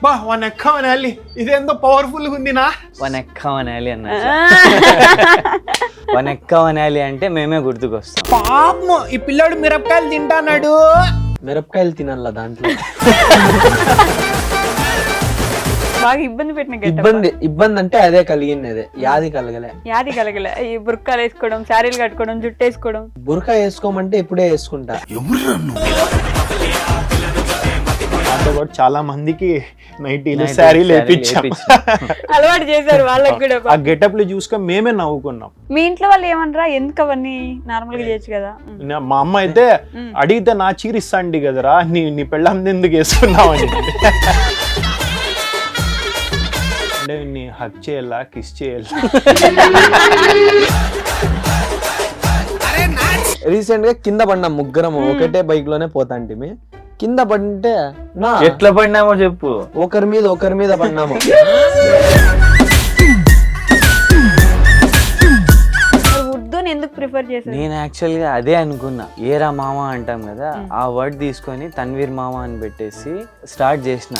బా వన్ ఎక్కమనాలి ఇదేందో పవర్ఫుల్ గా ఉందినా. వన్ ఎక్కమనాలి అన్నట్టు. వన్ ఎక్కమనాలి అంటే మేమే గుర్తుకొస్తాం. పాపం ఈ పిల్లాడు మిరపకాయలు తింటాన్నాడు. మిరపకాయలు తినాల దాంట్లో. బాగా ఇబ్బంది పెట్టిన ఇబ్బంది అంటే అదే కలిగింది, అదే యాది కలగలే. ఈ బుర్కాలు వేసుకోవడం, శారీలు కట్టుకోవడం, జుట్టు వేసుకోవడం. బురకా వేసుకోమంటే ఇప్పుడే వేసుకుంటా. చాలా మందికి నైటీలు శారీలు వేపించాం. అలవాటు చేశారు వాళ్ళకి కూడా. ఆ గెటప్ లు చూసుకొని మేమే నవ్వుకున్నాం. మీ ఇంట్లో వాళ్ళు ఏమనరా? ఎందుకు అవన్నీ నార్మల్ గా చేయొచ్చు కదా. మా అమ్మ అయితే అడిగితే నా చీరిస్తాండి కదరా, నీ పెళ్ళాం ఎందుకు వేసుకున్నావు అని. అంటే నీ హక్ చేయాలా, కిస్ చేయాలా. రీసెంట్ గా కింద పడినా ముగ్గురం ఒకటే బైక్ లోనే పోతాంటిమి. కింద పడింటే ఎట్లా పడినామో చెప్పు. ఒకరి మీద పడినాము. ఉర్దూని ఎందుకు ప్రిఫర్ చేశారు? నేను యాక్చువల్ గా అదే అనుకున్నా. ఏరా మామ అంటాం కదా, ఆ వర్డ్ తీసుకొని తన్వీర్ మామ అని పెట్టేసి స్టార్ట్ చేసిన.